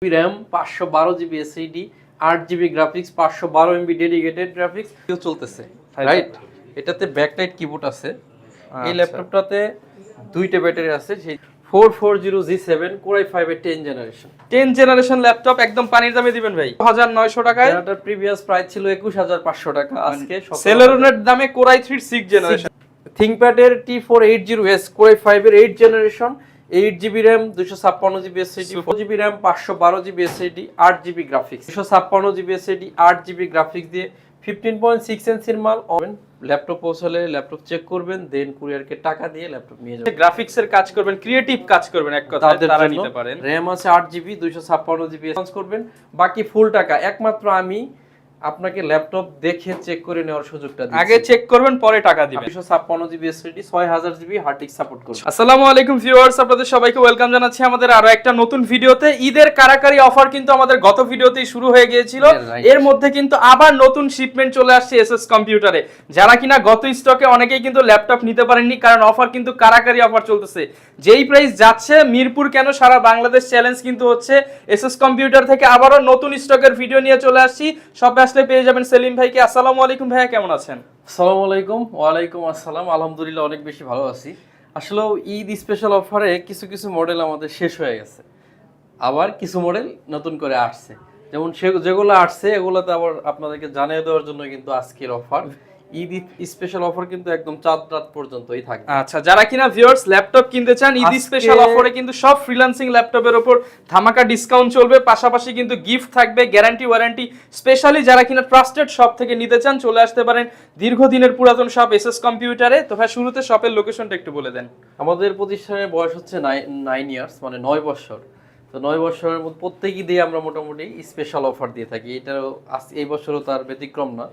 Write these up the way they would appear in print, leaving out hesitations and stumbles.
GB RAM 512 GB SSD 8 GB graphics 512 MB dedicated graphics চলতেছে right. এটাতে backlight keyboard আছে। এই ল্যাপটপটাতে দুইটা ব্যাটারি আছে। সেই 440G7 Core i5 এর 10 জেনারেশন ল্যাপটপ একদম পানির দামে দিবেন ভাই 1900 টাকায়। এটার প্রিভিয়াস প্রাইস ছিল 21500 টাকা, আজকে সেলেরনের দামে Core i3 6 জেনারেশন। ThinkPad এর T480S Core i5 এর 8 generation 8GB RAM 256GB SSD 4GB RAM 512GB SSD 8GB graphics 256GB SSD 8GB graphics দিয়ে 15.6 ইঞ্চির মাল। ল্যাপটপ পৌঁছালে ল্যাপটপ চেক করবেন, দেন কুরিয়ারকে টাকা দিয়ে ল্যাপটপ নিয়ে যাবেন। গ্রাফিক্সের কাজ করবেন, ক্রিয়েটিভ কাজ করবেন, এক কথায় তারা নিতে পারেন। RAM আছে 8GB 256GB লঞ্চ করবেন, বাকি ফুল টাকা একমাত্র আমি আপনাকে ল্যাপটপ দেখে চেক করে নেওয়ার সুযোগটা দিচ্ছি। আগে চেক করবেন পরে টাকা দিবেন। 256GB SSD 6000GB hard disk support করবে। আসসালামু আলাইকুম ভিউয়ার্স, আপনাদের সবাইকে ওয়েলকাম জানাচ্ছি আমাদের আরো একটা নতুন ভিডিওতে। ঈদের কারাকারি অফার কিন্তু আমাদের গত ভিডিওতেই শুরু হয়ে গিয়েছিল। এর মধ্যে কিন্তু আবার নতুন শিপমেন্ট চলে আসছে এসএস কম্পিউটারে। যারা কিনা গত স্টকে অনেকেই কিন্তু ল্যাপটপ নিতে পারেননি, কারণ অফার কিন্তু কারাকারি অফার চলতেছে। যেই প্রাইস যাচ্ছে মিরপুর কেন সারা বাংলাদেশ চ্যালেঞ্জ কিন্তু হচ্ছে। এসএস কম্পিউটার থেকে আবারও নতুন স্টকের ভিডিও নিয়ে চলে আসছি। সব আসলে পেয়ে যাবেন সেলিম ভাইকে। আসসালামু আলাইকুম ভাইয়া, কেমন আছেন? আসসালামু আলাইকুম। ওয়ালাইকুম আসসালাম। আলহামদুলিল্লাহ অনেক বেশি ভালো আছি। আসলে ঈদ স্পেশাল অফারে কিছু কিছু মডেল আমাদের শেষ হয়ে গেছে, আবার কিছু মডেল নতুন করে আসছে। যেমন যেগুলো আসছে এগুলোতে আবার আপনাদেরকে জানিয়ে দেওয়ার জন্য কিন্তু আজকের অফার ঈদ স্পেশাল অফার কিন্তু একদম চাঁদ রাত পর্যন্তই থাকবে। আচ্ছা, যারা কিনা ভিউয়ার্স ল্যাপটপ কিনতে চান ঈদ স্পেশাল অফারে কিন্তু সব ফ্রিল্যান্সিং ল্যাপটপের উপর ধামাকা ডিসকাউন্ট চলবে, পাশাপাশি কিন্তু গিফট থাকবে, গ্যারান্টি ওয়ারেন্টি। স্পেশালি যারা কিনা ট্রাস্টেড শপ থেকে নিতে চান চলে আসতে পারেন দীর্ঘদিনের পুরাতন শপ এসএস কম্পিউটারে। তো ভাই শুরুতে শপের লোকেশনটা একটু বলে দেন। আমাদের প্রতিষ্ঠানের বয়স হচ্ছে 9 ইয়ার্স, মানে 9 বছর। তো 9 বছরের মধ্যে প্রত্যেক ঈদে আমরা মোটামুটি স্পেশাল অফার দিয়ে থাকি। এটাও এই বছরও তার ব্যতিক্রম না।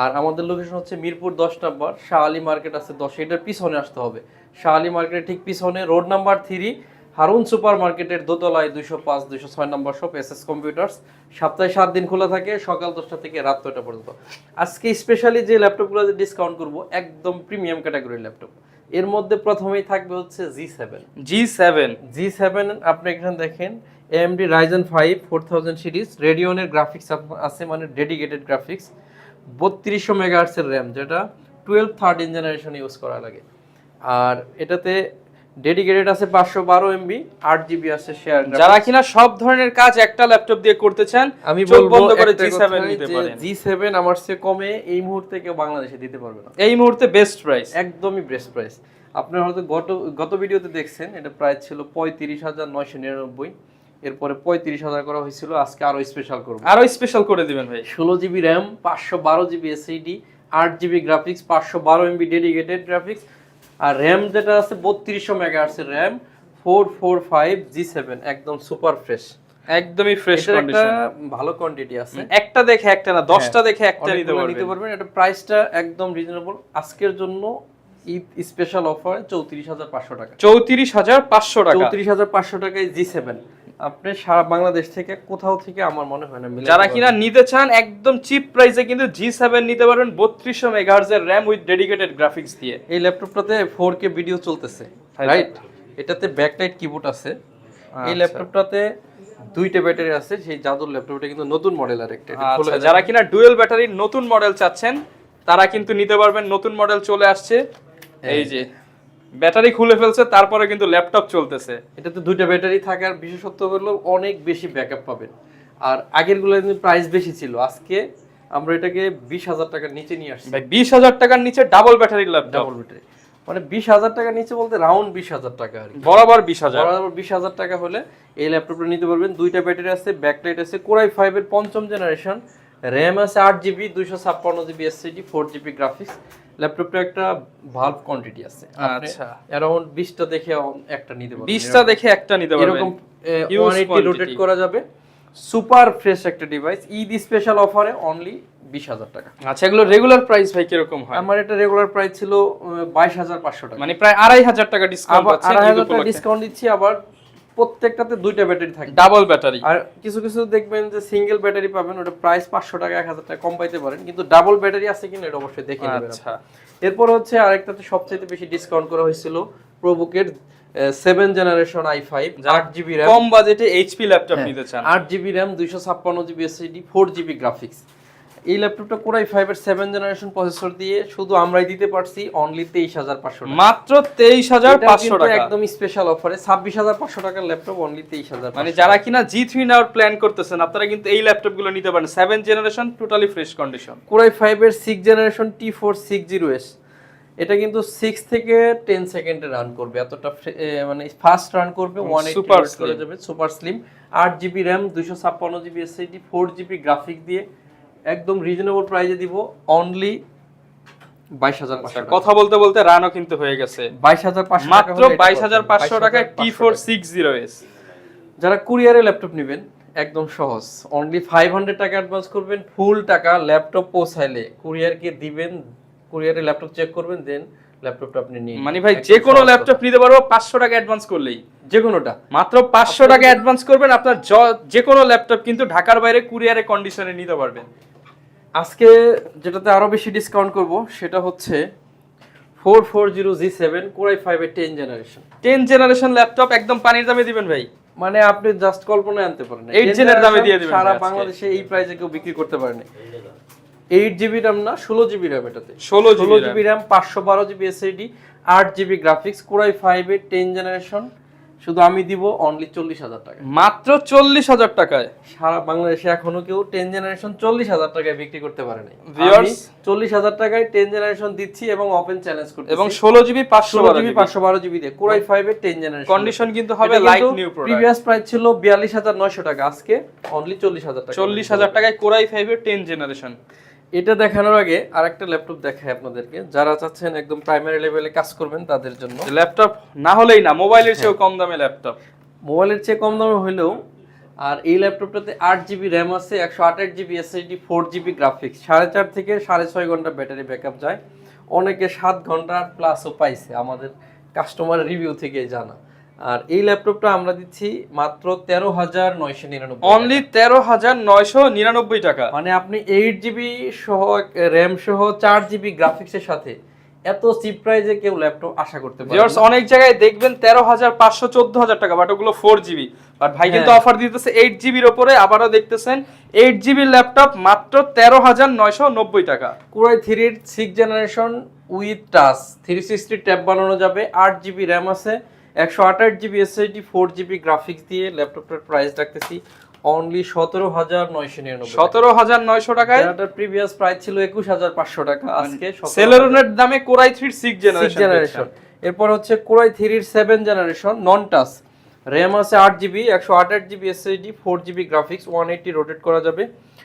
আর আমাদের লোকেশন হচ্ছে মিরপুর 10 নম্বর, শাহ আলী মার্কেট আছে 10, এটার পিছনে আসতে হবে। শাহ আলী মার্কেটের ঠিক পিছনে রোড নাম্বার 3 হারুন সুপার মার্কেটের দোতলায় 205 206 নম্বর শপ এসএস কম্পিউটার্স। সপ্তাহে 7 দিন খোলা থাকে, সকাল 10টা থেকে রাত 9টা পর্যন্ত। আজকে স্পেশালি যে ল্যাপটপগুলো ডিসকাউন্ট করব একদম প্রিমিয়াম ক্যাটাগরির ল্যাপটপ। এর মধ্যে প্রথমেই থাকবে হচ্ছে G7 আপনি এখানে দেখেন AMD Ryzen 5 4000 সিরিজ, রেডিয়নের গ্রাফিক্স আছে, মানে ডেডিকেটেড গ্রাফিক্স, 3200 মেগাহার্টজের র্যাম, যেটা 12 13 জেনারেশন ইউজ করা লাগে। আর এটাতে ডেডিকেটেড আছে 512 এমবি 8GB আছে শেয়ার। যারা কিনা সব ধরনের কাজ একটা ল্যাপটপ দিয়ে করতে চান আমি বলবো বন্ধ করে G7 নিতে পারেন। G7 আমার চেয়ে কমে এই মুহূর্তে কেউ বাংলাদেশে দিতে পারবে না। এই মুহূর্তে বেস্ট প্রাইস, একদমই বেস্ট প্রাইস। আপনারা হয়তো গত ভিডিওতে দেখছেন এটা প্রাইস ছিল 35,999, এরপরে 35,000 করা হয়েছিল। আজকে আরো স্পেশাল করব, আরো স্পেশাল করে দিবেন ভাই। 16GB RAM 512GB SSD 8GB graphics 512 MB dedicated graphics. আর র্যাম যেটা আছে 3200 মেগাহার্টজের র্যাম 445G7, একদম সুপার ফ্রেশ, একদমই ফ্রেশ কন্ডিশন, ভালো কোয়ান্টিটি আছে। একটা দেখে একটা না 10টা দেখে একটা নিতে পারবেন। এটা প্রাইসটা একদম রিজনেবল। আজকের জন্য ঈদ স্পেশাল অফার 34,500 টাকা। 34,500 টাকা। 34,500 টাকায় G7 আপনি সারা বাংলাদেশ থেকে কোথাও থেকে আমার মনে হয় না মিলে। যারা কিনা নিতে চান একদম চিপ প্রাইসে কিন্তু G7 নিতে পারবেন 3200 মেগাহার্টজের RAM উইথ ডেডিকেটেড গ্রাফিক্স দিয়ে। এই ল্যাপটপটাতে 4K ভিডিও চলতেছে রাইট। এটাতে ব্যাকলাইট কিবোর্ড আছে। এই ল্যাপটপটাতে দুইটা ব্যাটারি আছে। সেই জাদুর ল্যাপটপটা কিন্তু নতুন মডেল আর একটা। যারা কিনা ডুয়াল ব্যাটারির নতুন মডেল চাচ্ছেন তারা কিন্তু নিতে পারবেন। নতুন মডেল চলে আসছে, এই যে ব্যাটারি খুলে ফেলছে, তারপরে কিন্তু ল্যাপটপ চলতেছে। এটাতে দুইটা ব্যাটারি থাকার বিশেষত্ব হলো অনেক বেশি ব্যাকআপ পাবেন। আর আগের গুলো কিন্তু প্রাইস বেশি ছিল, আজকে আমরা এটাকে 20,000 টাকার নিচে নিয়ে আসছি। ভাই 20,000 টাকার নিচে ডাবল ব্যাটারির ল্যাপটপ। ডাবল ব্যাটারি মানে 20,000 টাকার নিচে বলতে রাউন্ড 20,000 টাকা আর কি। বরাবর 20,000, বরাবর 20,000 টাকা হলে এই ল্যাপটপটা নিতে পারবেন। দুইটা ব্যাটারি আছে, ব্যাকলাইট আছে, Core i5 এর 5ম জেনারেশন, র্যাম আছে 8GB 256GB SSD 4GB graphics. ল্যাপটপটা একটা ভালভ কোয়ান্টিটি আছে। আচ্ছা, अराउंड 20টা দেখে একটা নিতে পারবেন। 20টা দেখে একটা নিতে পারবেন। এরকম 180 রোটেট করা যাবে। সুপার ফ্রেশ একটা ডিভাইস। ঈদ স্পেশাল অফারে অনলি 20,000 টাকা। আচ্ছা, এগুলো রেগুলার প্রাইস ভাই কি রকম হয়? আমার এটা রেগুলার প্রাইস ছিল 22,500 টাকা, মানে প্রায় 2,500 টাকা ডিসকাউন্ট পাচ্ছেন। 2,500 টাকা ডিসকাউন্ট দিচ্ছি। আবার প্রত্যেকটাতে দুইটা ব্যাটারি থাকবে, ডাবল ব্যাটারি। আর কিছু কিছু দেখবেন যে সিঙ্গেল ব্যাটারি পাবেন, ওটা প্রাইস 500 টাকা 1,000 টাকা কম পাইতে পারেন, কিন্তু ডাবল ব্যাটারি আছে কিনা এটা অবশ্যই দেখে নেবেন। আচ্ছা, এরপর হচ্ছে আরেকটাতে সবচেয়ে বেশি ডিসকাউন্ট করা হয়েছিল প্রোবুকের 7 জেনারেশন i5 8GB RAM, কম বাজেটে এইচপি ল্যাপটপ নিতে চান, 8GB RAM 256GB SSD 4GB graphics. এই ল্যাপটপটা Core i5 এর 7 জেনারেশন প্রসেসর দিয়ে শুধু আমরাই দিতে পারছি অনলি 23500 টাকা, মাত্র 23500 টাকা, একদম স্পেশাল অফারে 26500 টাকার ল্যাপটপ অনলি 23000। মানে যারা কিনা G3 নেওয়ার প্ল্যান করতেছেন আপনারা কিন্তু এই ল্যাপটপগুলো নিতে পারেন, 7 generation totally fresh condition. Core i5 এর 6 জেনারেশন T460S, এটা কিন্তু 6 থেকে 10 সেকেন্ডে রান করবে, এতটা মানে ফাস্ট রান করবে, 180 হার্টজ করে যাবে, super slim, 8GB RAM 256GB SSD 4GB graphic দিয়ে একদম রিজনেবল প্রাইসে দিব অনলি 22500 টাকা। কথা বলতে বলতে রানও কিন্তু হয়ে গেছে, 22500 টাকা, মাত্র 22500 টাকায় T460S। যারা কুরিয়ারে ল্যাপটপ নেবেন একদম সহজ, অনলি 500 টাকা অ্যাডভান্স করবেন, ফুল টাকা ল্যাপটপ পৌঁছাইলে কুরিয়ারকে দিবেন, কুরিয়ারে ল্যাপটপ চেক করবেন, দেন ল্যাপটপটা আপনি নিয়ে মানে ভাই যে কোনো ল্যাপটপ নিতে পারবো 500 টাকা অ্যাডভান্স করলেই, যে কোনোটা মাত্র 500 টাকা অ্যাডভান্স করবেন, আপনার যে কোনো ল্যাপটপ কিন্তু ঢাকার বাইরে কুরিয়ারে কন্ডিশনে নিতে পারবেন। আজকে যেটাতে আরো বেশি ডিসকাউন্ট করব সেটা হচ্ছে 440G7 Core i5 এর 10 জেনারেশন। 10 জেনারেশন ল্যাপটপ একদম পানির দামে দিবেন ভাই, মানে আপনি জাস্ট কল্পনায় আনতে পারেন না, 8 জেনের দামে দিয়ে দিবেন সারা ভাই আজকে। বাংলাদেশে এই প্রাইসে কেউ বিক্রি করতে পারে না। 8GB RAM না 16GB RAM, এটাতে 16GB RAM 512GB SSD 8GB graphics, Core i5 এর 10 জেনারেশন শুধু আমি দিব অনলি 40000 টাকা, মাত্র 40000 টাকায়। সারা বাংলাদেশে এখনো কেউ 10 জেনারেশন 40000 টাকায় বিক্রি করতে পারে নাই। ভিউয়ার্স 40000 টাকায় 10 জেনারেশন দিচ্ছি এবং ওপেন চ্যালেঞ্জ করতেছি, এবং 16GB 512GB দিয়ে Core i5 এর 10 জেনারেশন। কন্ডিশন কিন্তু হবে like new product. Previous price ছিল 42900 টাকা, আজকে অনলি 40000 টাকা। 40000 টাকায় Core i5 এর 10 জেনারেশন। এটা দেখানোর আগে আরেকটা ল্যাপটপ দেখাই আপনাদেরকে, যারা চাচ্ছেন একদম প্রাইমারি লেভেলে কাজ করবেন তাদের জন্য। ল্যাপটপ না হলেই না, মোবাইলের চেয়েও কম দামে ল্যাপটপ, মোবাইলের চেয়ে কম দামে হলেও, আর এই ল্যাপটপটাতে 8GB RAM আছে, 128GB SSD 4GB গ্রাফিক্স, 4.5 থেকে 6.5 ঘন্টা ব্যাটারি ব্যাকআপ যায়, অনেকে 7 ঘন্টা প্লাসও পাইছে আমাদের কাস্টমার রিভিউ থেকে জানা। আর এই ল্যাপটপটা আমরা দিচ্ছি মাত্র 13999, অনলি 13999 টাকা। মানে আপনি 8GB সহ RAM সহ 4GB গ্রাফিক্সের সাথে এত চিপ প্রাইসে কেউ ল্যাপটপ আশা করতে পারে ভিউয়ার্স অনেক জায়গায় দেখবেন 13500 14000 টাকা, বাট ওগুলো 4GB, বাট ভাই কিন্তু অফার দিতেছে 8GB এর উপরে। আবারও দেখতেছেন 8GB ল্যাপটপ মাত্র 13990 টাকা। Core i3 এর 6 জেনারেশন উইথ টাচ 360 ট্যাব বানানো যাবে, 8GB RAM আছে, 128GB SSD 4GB গ্রাফিক্স দিয়ে ল্যাপটপটার প্রাইস রাখতেছি অনলি 17999, 17900 টাকায়। এটার প্রিভিয়াস প্রাইস ছিল 21500 টাকা, আজকে সেলেরনের দামে Core i3 6 জেনারেশন। এরপর হচ্ছে Core i3 এর 7 জেনারেশন নন টাচ, RAM আছে 8GB 128GB SSD 4GB graphics, 180 rotate করা যাবে,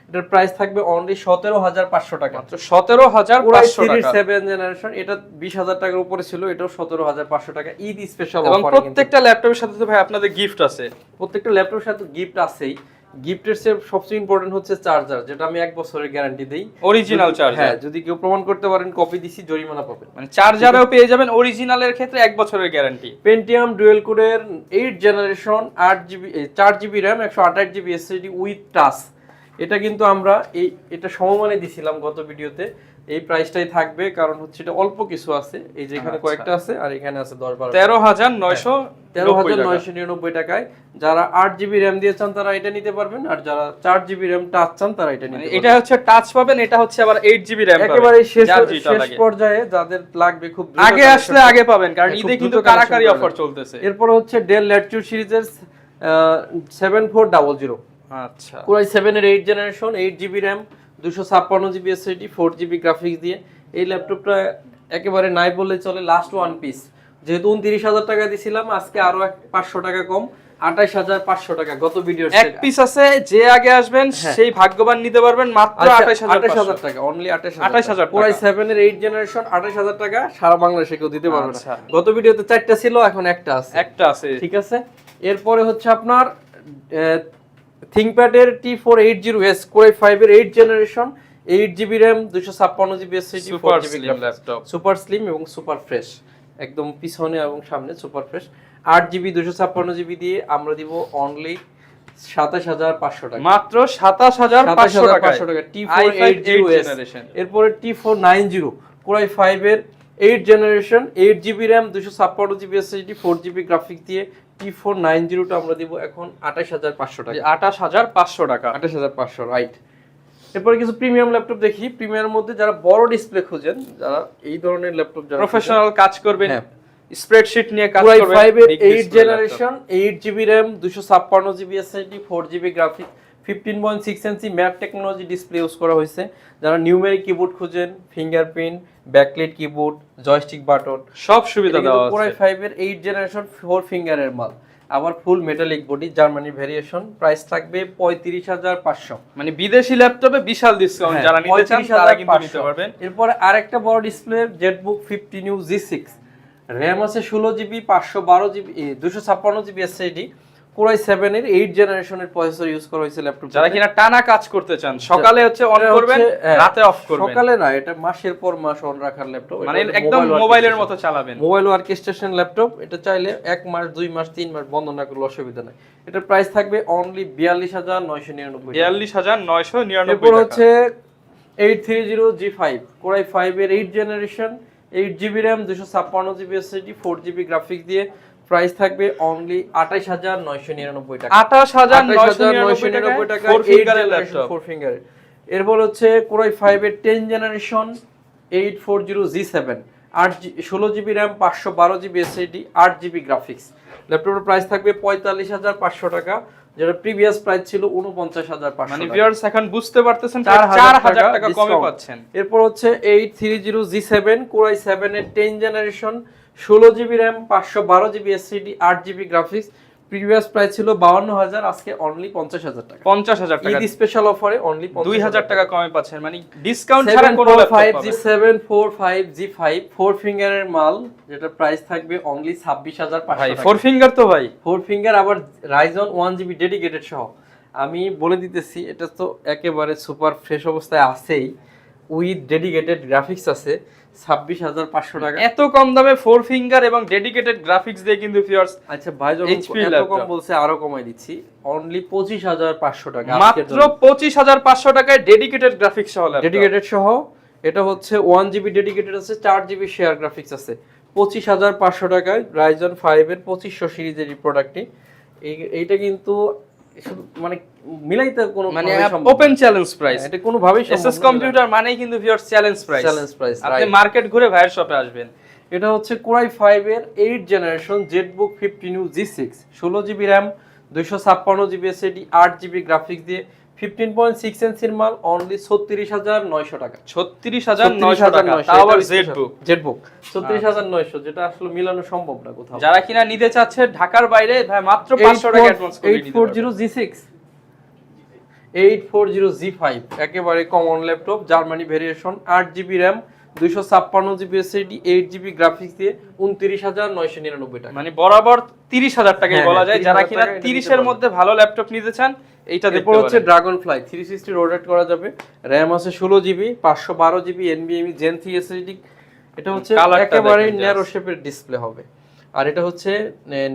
এটার প্রাইস থাকবে অনলি 17500 টাকা, মাত্র 17500 টাকা। 7 জেনারেশন এটা 20000 টাকার উপরে ছিল, এটাও 17500 টাকা ঈদ স্পেশাল এবং অফার। প্রত্যেকটা ল্যাপটপের সাথে তো ভাই আপনাদের গিফট আছে, প্রত্যেকটা ল্যাপটপের সাথে গিফট আছেই। গিফটের চেয়ে সবচেয়ে ইম্পর্টেন্ট হচ্ছে চার্জার, যেটা আমি 1 বছরের গ্যারান্টি দেই, অরিজিনাল চার্জার। হ্যাঁ, যদি কেউ প্রমাণ করতে পারেন কপি দিছি জরিমানা পাবেন। মানে চার্জারও পেয়ে যাবেন অরিজিনালের ক্ষেত্রে 1 বছরের গ্যারান্টি। পেন্টিয়াম ডুয়েল কোরের 8 generation 8GB 4GB RAM 128GB SSD with touch, এটা কিন্তু আমরা এটা সমমানে দিছিলাম গত ভিডিওতে, এই প্রাইসটাই থাকবে, কারণ হচ্ছে এটা অল্প কিছু আছে, এই যে এখানে কয়েকটা আছে আর এখানে আছে 10-12, 13999 টাকায়। যারা 8GB RAM দিয়ে চান তারা এটা নিতে পারবেন, আর যারা 4GB RAM টাচ চান তারা এটা নিতে পারবেন। এটা হচ্ছে টাচ পাবেন, এটা হচ্ছে আবার 8GB RAM পাবেন। একেবারে শেষ পর্যায়ে যাদের লাগবে খুব দ্রুত আগে আসলে আগে পাবেন, কারণ ঈদে কিন্তু কারাকারি অফার চলতেছে। এরপর হচ্ছে ডেল ল্যাটিটিউড সিরিজের 7400, আচ্ছা Core i7 এর 8 generation 8GB RAM 256GB SSD 4GB graphics দিয়ে এই ল্যাপটপটা একেবারে নাই বললে চলে, লাস্ট ওয়ান পিস, যেহেতু 29000 টাকা দিছিলাম, আজকে আরো 500 টাকা কম, 28500 টাকা গত ভিডিওর এক পিস আছে, যে আগে আসবেন সেই ভাগ্যবান নিতে পারবেন মাত্র 28000 টাকা, অনলি 28000 Core i7 এর 8 জেনারেশন 28000 টাকা, সারা বাংলাদেশে কেউ দিতে পারবে না। গত ভিডিওতে 4টা ছিল, এখন একটা আছে, ঠিক আছে। এরপরে হচ্ছে আপনার ThinkPad এর T480S Core i5 এর 8 generation 8GB RAM 256GB SSD 4GB laptop, super slim এবং সুপার ফ্রেশ, একদম পিছনে এবং সামনে সুপার ফ্রেশ, 8GB 256GB দিয়ে আমরা দিব অনলি 27500 টাকা, মাত্র 27500 টাকা T480S। এরপরে T490 Core i5 এর 8 generation 8GB RAM 256GB SSD 4GB graphics দিয়ে T490 টা আমরা দিব এখন 28500 টাকা। 28500 টাকা। 28500 রাইট। এরপরে কিছু প্রিমিয়াম ল্যাপটপ দেখি। প্রিমিয়ামের মধ্যে যারা বড় ডিসপ্লে খোঁজেন, যারা এই ধরনের ল্যাপটপ যারা প্রফেশনাল কাজ করবেন, স্প্রেডশিট নিয়ে কাজ Core করবেন, i5 এর 8 generation 8GB RAM 256GB SSD 4GB graphics 15.6 ইঞ্চি ম্যাট টেকনোলজি ডিসপ্লে ইউজ করা হয়েছে। যারা নিউমেরিক কিবোর্ড খোঁজেন, fingerprint, backlight keyboard, joystick button সব সুবিধা দেওয়া আছে। Core i5 এর 8 জেনারেশন 4 ফিঙ্গারের মাল, আবার ফুল metallic body, Germany variation, price থাকবে 35500। মানে বিদেশি ল্যাপটপে বিশাল ডিসকাউন্ট, যারা নিতে চান তারা কিন্তু নিতে পারবেন। এরপর আরেকটা বড় display Jetbook 50 new G6, RAM আছে 16GB 512GB 256GB SSD, Core i7 এর 8 জেনারেশনের প্রসেসর ইউজ করা হয়েছে ল্যাপটপ। যারা কিনা টানা কাজ করতে চান, সকালে হচ্ছে অন করবেন, রাতে অফ করবেন। সকালে না, এটা মাসের পর মাস অন রাখার ল্যাপটপ, মানে একদম মোবাইলের মতো চালাবেন। মোবাইল ওয়ার্কস্টেশন ল্যাপটপ, এটা চাইলে 1 মাস 2 মাস 3 মাস বন্ধ না করলে অসুবিধা নাই। এটার প্রাইস থাকবে অনলি 42999 টাকা। 42999 এরপর টাকা। হচ্ছে 830G5 Core i5 এর 8 generation 8GB RAM 256GB SSD 4GB graphics দিয়ে প্রাইস থাকবে অনলি 28999 টাকা। 28999 টাকা 4 ফিঙ্গারের ল্যাপটপ, 4 ফিঙ্গারের। এরপর হচ্ছে Core i5 এর 10 generation 840G7 16GB RAM 512GB SSD 8GB graphics. ল্যাপটপের প্রাইস থাকবে 45500 টাকা, যেটা প্রিভিয়াস প্রাইস ছিল 49500। মানে ভিউয়ার্স এখন বুঝতে পারতেছেন 4000 টাকা কমে পাচ্ছেন। এরপর হচ্ছে 830G7 Core i7 এর 10 generation 16GB RAM 512GB SSD 8GB graphics, previous price ছিল 52000, আজকে অনলি 50000 টাকা। 50000 টাকা ঈদ স্পেশাল অফারে অনলি 2000 টাকা কমে পাচ্ছেন, মানে ডিসকাউন্ট ছাড়া কোনো ল্যাপটপ পাবেন। 745G5 4 ফিঙ্গারের মাল, যেটা প্রাইস থাকবে অনলি 26500 ভাই টাকা। 4 ফিঙ্গার তো ভাই 4 ফিঙ্গার, আবার Ryzen 1GB ডেডিকেটেড সহ। আমি বলে দিতেছি, এটা তো একেবারে সুপার ফ্রেশ অবস্থায় আছেই, উইথ ডেডিকেটেড গ্রাফিক্স আছে 26500 টাকা। এত কম দামে 4 ফিঙ্গার এবং ডেডিকেটেড গ্রাফিক্স দিয়ে কিন্তু ভিউয়ার্স। আচ্ছা ভাই, যখন এত কম বলছে আরো কমাই দিচ্ছি, অনলি 25500 টাকা, মাত্র 25500 টাকায় ডেডিকেটেড গ্রাফিক্স সহ ল্যাপটপ। ডেডিকেটেড সহ। এটা হচ্ছে 1GB ডেডিকেটেড আছে, 4GB শেয়ার গ্রাফিক্স আছে, 25500 টাকায় Ryzen 5 এর 2500 সিরিজের এই প্রোডাক্টটি। এইটা কিন্তু মানে মিলাইতে কোনো মানে ওপেন চ্যালেঞ্জ প্রাইস, এটা কোনো ভাবেই সম্ভব না। এসএস কম্পিউটার মানেই কিন্তু viewers challenge price. Challenge price, আপনি মার্কেট ঘুরে ভাইয়ের শপে আসবেন। এটা হচ্ছে Core i5 এর 8 generation Jetbook 50 new G6 16GB RAM 256GB SSD 8GB graphics দিয়ে 15.6 ইঞ্চির মাল, অনলি 36900 টাকা। 36900 টাকা, তাও আবার জেটবুক 36900, যেটা আসলে মিলানো সম্ভব না কোথাও। যারা কিনা নিতে চাচ্ছে ঢাকার বাইরে, ভাই মাত্র 500 টাকা অ্যাডভান্স করে দিতে পারবেন। 840G6 840G5 একেবারে common laptop, Germany variation, 8GB RAM 256GB SSD 8GB graphics দিয়ে 29999 টাকা। মানে বরাবর 30000 টাকায় বলা যায়। যারা কিনা 30 এর মধ্যে ভালো ল্যাপটপ নিতে চান, এইটা দেখতে পারেন। হচ্ছে ড্রাগনফ্লাই 360 রোটেট করা যাবে, RAM আছে 16GB 512GB NVMe Gen 3 SSD। এটা হচ্ছে একেবারে ন্যারো শেপের ডিসপ্লে হবে, আর এটা হচ্ছে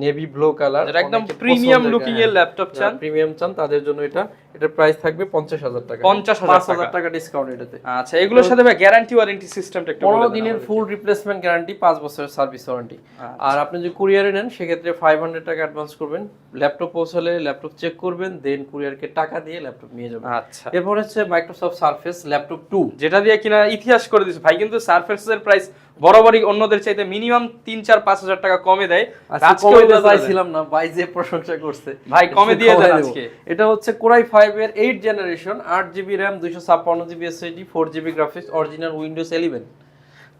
নেভি ব্লু কালার, এটা একদম প্রিমিয়াম লুকিং এর ল্যাপটপ চান, প্রিমিয়াম চান তাদের জন্য এটার প্রাইস থাকবে 50000 টাকা। 50000 টাকা ডিসকাউন্ট এটাতে। আচ্ছা, এগুলোর সাথে ভাই গ্যারান্টি ওয়ারেন্টি সিস্টেমটা একটু বলে দেন। 15 দিনের ফুল রিপ্লেসমেন্ট গ্যারান্টি, 5 বছরের সার্ভিস ওয়ারেন্টি। আর আপনি যদি কুরিয়ারে নেন সেক্ষেত্রে 500 টাকা অ্যাডভান্স করবেন, ল্যাপটপ পৌঁছালে ল্যাপটপ চেক করবেন, দেন কুরিয়ারকে টাকা দিয়ে ল্যাপটপ নিয়ে যাবেন। আচ্ছা, এরপর হচ্ছে মাইক্রোসফট সারফেস ল্যাপটপ 2, যেটা দিয়ে কিনা ইতিহাস করে দিয়েছে ভাই। কিন্তু সারফেসের প্রাইস বরাবরই অন্যদের চাইতে মিনিমাম 3-4-5000 টাকা কমে দেয়। আজকে কমে চাইছিলাম না ভাই, যে প্রশংসা করছে ভাই কমে দিয়ে দেন আজকে। এটা হচ্ছে Core i5 এর 8 generation 8GB RAM 256GB SSD 4GB graphics, original Windows 11।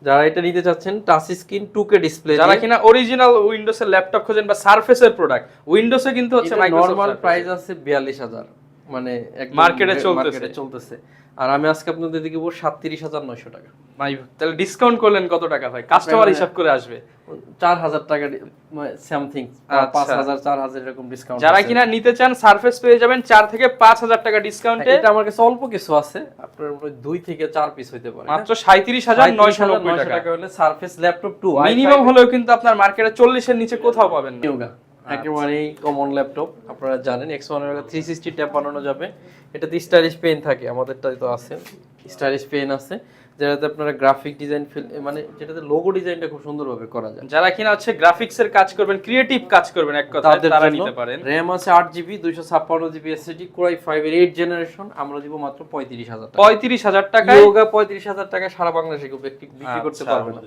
যারা এটা নিতে চাচ্ছেন, টাচ স্ক্রিন 2K ডিসপ্লে, যারা কিনা অরিজিনাল উইন্ডোজ এর ল্যাপটপ খোঁজেন বা সারফেসের প্রোডাক্ট, উইন্ডোজে কিন্তু হচ্ছে মাইক্রোসফট নরমাল প্রাইস আছে 42000, মানে একদম মার্কেটে চলতেছে। আর আমি আজকে আপনাদের দিব 37900 টাকা। ভাই তাহলে ডিসকাউন্ট করলেন কত টাকা ভাই? কাস্টমার হিসাব করে আসবে 4000 টাকা সামথিং, 5000 4000 এরকম ডিসকাউন্ট। যারা কিনা নিতে চান সারফেস পেয়ে যাবেন 4 থেকে 5000 টাকা ডিসকাউন্টে। এটা আমার কাছে অল্প কিছু আছে, আপনার 2 থেকে 4 পিস হইতে পারে, মাত্র 37990 টাকা হলে সারফেস ল্যাপটপ 2 মিনিমাম হলেও কিন্তু আপনার মার্কেটে 40 এর নিচে কোথাও পাবেন না। একেবারেই কমন ল্যাপটপ, আপনারা জানেন X1 এর 360 ট্যাব বানানো যাবে। এটাতে স্টাইলিশ পেন থাকে, আমাদেরটাই তো আছে স্টাইলিশ পেন আছে। যেটাতে আপনারা গ্রাফিক ডিজাইন মানে যেটাতে লোগো ডিজাইনটা খুব সুন্দরভাবে করা যায়। যারা কিনা হচ্ছে গ্রাফিক্স এর কাজ করবেন, ক্রিয়েটিভ কাজ করবেন, এক কথায় তারা নিতে পারেন। RAM আছে 8GB 256GB SSD Core i5 এর 8 জেনারেশন, আমরা দিব মাত্র 35000 টাকা। 35000 টাকায় ইয়োগা 35000 টাকায় সারা বাংলাদেশে কেউ বিক্রি করতে পারবে না।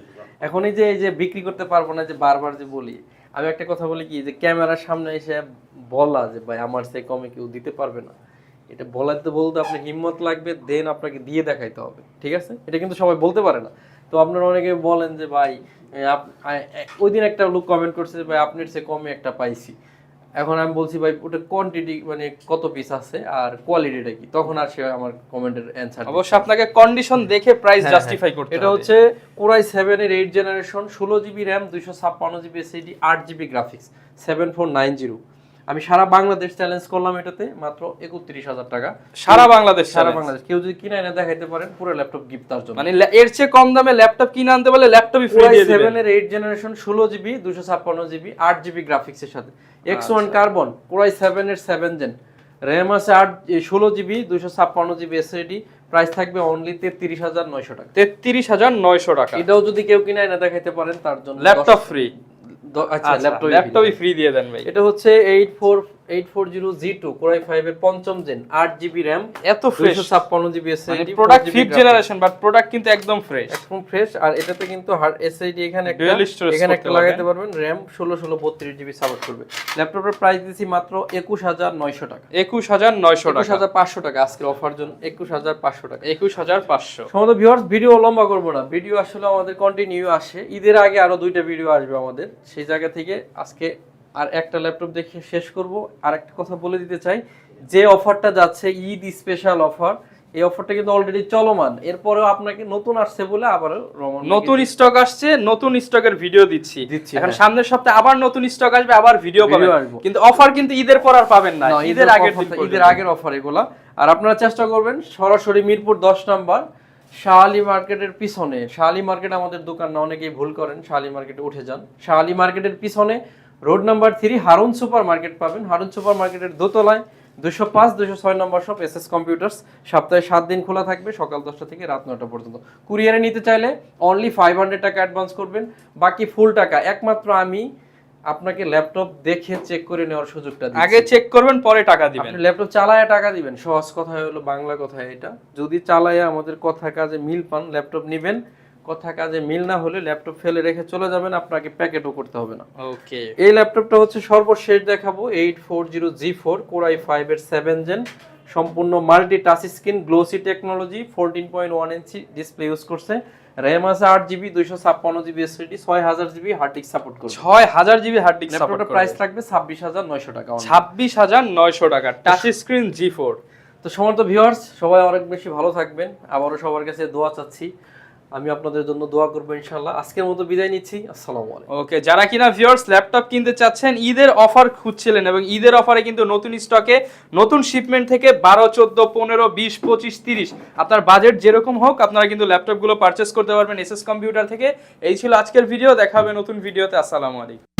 এখন এই যে বিক্রি করতে পারবো না, যে বারবার যে বলি, আমি একটা কথা বলি কি, যে ক্যামেরার সামনে এসে বলা যে ভাই আমার চেয়ে কমে কেউ দিতে পারবে না, এটা বলতে আপনার হিম্মত লাগবে, দেন আপনাকে দিয়ে দেখাইতে হবে, ঠিক আছে? এটা কিন্তু সবাই বলতে পারে না। তো আপনারা অনেকে বলেন যে ভাই ওই দিন একটা লোক কমেন্ট করছে যে ভাই আপনার চেয়ে কমে একটা পাইছি। এখন আমি বলছি ভাই ওটা কোয়ান্টিটি মানে কত পিস আছে আর কোয়ালিটিটা কি, তখন আর সে আমার কমেন্টের অ্যানসার। অবশ্যই আপনাকে কন্ডিশন দেখে প্রাইস জাস্টিফাই করতে হবে। এটা হচ্ছে Core i7 এর 8 generation, 16GB RAM 256GB SSD 8GB graphics 7490। আমি সারা বাংলাদেশ চ্যালেঞ্জ করলাম এটাতে মাত্র 31000 টাকা। সারা বাংলাদেশ, কেউ যদি কিনে এনে দেখাইতে পারেন পুরো ল্যাপটপ গিফট তার জন্য। মানে এর চেয়ে কম দামে ল্যাপটপ কিনে আনতে বলে ল্যাপটপই ফ্রি দিয়ে দিবেন। Core i7 এর 8 generation 16GB 256GB 8GB graphics এর সাথে X1 কার্বন Core i7 এর 7 জেন, RAM আছে 16GB 256GB SSD, প্রাইস থাকবে অনলি 33900 টাকা। 33900 টাকা। এটাও যদি কেউ কিনে এনে দেখাইতে পারেন তার জন্য ল্যাপটপ ফ্রি। আচ্ছা ল্যাপটপই ফ্রি দিয়ে দেন ভাই। এটা হচ্ছে 8440G2 Core i5 এর 5ম জেন 8GB RAM, এত fresh 256GB SSD, product 5th generation, but product কিন্তু একদম ফ্রেশ, একদম ফ্রেশ। আর এটাতে কিন্তু হার্ড SSD এখানে একটা লাগাইতে পারবেন, RAM 1632GB সাপোর্ট করবে। ল্যাপটপের প্রাইস দিছি মাত্র 21900 টাকা। 21900 টাকা, 21500 টাকা আজকের অফার জন্য 21500 টাকা। 21500। সমস্ত ভিউয়ার্স, ভিডিও লম্বা করব না, ভিডিও আসলে আমাদের কন্টিনিউ আসে, ঈদের আগে আরো 2টা ভিডিও আসবে আমাদের, সেই জায়গা থেকে আজকে আর একটা ল্যাপটপ দেখে শেষ করব। আর একটা কথা বলে দিতে চাই, যে অফারটা যাচ্ছে ঈদ স্পেশাল অফার, এই অফারটা কিন্তু অলরেডি চলমান, এরপরেও আপনাকে নতুন আসছে বলে আবারও নতুন স্টক আসছে, নতুন স্টকের ভিডিও দিচ্ছি। এখন সামনের সপ্তাহে আবার নতুন স্টক আসবে, আবার ভিডিও পাবেন, কিন্তু অফার কিন্তু ঈদের পর আর পাবেন না, ঈদের আগের অফার এগুলা। আর আপনারা চেষ্টা করবেন সরাসরি মিরপুর 10 নাম্বার শাহালি মার্কেটের পিছনে, শাহালি মার্কেট আমাদের দোকান না, অনেকেই ভুল করেন, শাহালি মার্কেটে উঠে যান, শাহালি মার্কেটের পিছনে road number 3 Harun super market পাবেন। হারুন সুপার মার্কেটের দোতলায় 205 206 নম্বর শপ এসএস কম্পিউটার্স, সপ্তাহে 7 দিন খোলা থাকবে, সকাল 10টা থেকে রাত 9টা পর্যন্ত। কুরিয়ারে নিতে চাইলে অনলি 500 টাকা অ্যাডভান্স করবেন, বাকি ফুল টাকা একমাত্র আমি আপনাকে ল্যাপটপ দেখে চেক করে নেওয়ার সুযোগটা দিচ্ছি। আগে চেক করবেন, পরে টাকা দিবেন। আপনি ল্যাপটপ চালায়া টাকা দিবেন, সহজ কথা হলো বাংলা কথা এটা। যদি চালায়া আমাদের কথা কাজে মিল পান ল্যাপটপ নেবেন, কথা কাজে মিল না হলে ল্যাপটপ ফেলে রেখে চলে যাবেন, আপনাকে প্যাকেটও করতে হবে না। ওকে, এই ল্যাপটপটা হচ্ছে সর্বশেষ দেখাবো 840G4 Core i5 এর 7 জেন, সম্পূর্ণ multi touch screen glossy technology, 14.1 inch display use করছে, RAM আছে 8GB 256GB SSD, 6000GB hard disk support করবে। 6000GB হার্ড ডিস্ক সাপোর্ট করবে। ল্যাপটপের প্রাইস থাকবে 26900 টাকা। 26900 টাকা, টাচ স্ক্রিন G4। তো সমস্ত ভিউয়ার্স সবাই অনেক বেশি ভালো থাকবেন, আবারও সবার কাছে দোয়া চাচ্ছি, আমি আপনাদের জন্য দোয়া করবো ইনশাআল্লাহ। আজকের মতো বিদায় নিচ্ছি, আসসালামু আলাইকুম। ওকে, যারা কিনা ভিউয়ার্স ল্যাপটপ কিনতে চাচ্ছেন, ঈদের অফার খুঁজছিলেন, এবং ঈদের অফারে কিন্তু নতুন স্টকে নতুন শিপমেন্ট থেকে 12 14 15 20 25 30 আপনার বাজেট যেরকম হোক আপনারা কিন্তু ল্যাপটপগুলো পারচেজ করতে পারবেন এসএস কম্পিউটার থেকে। এই ছিল আজকের ভিডিও, দেখা হবে নতুন ভিডিওতে। আসসালামু আলাইকুম।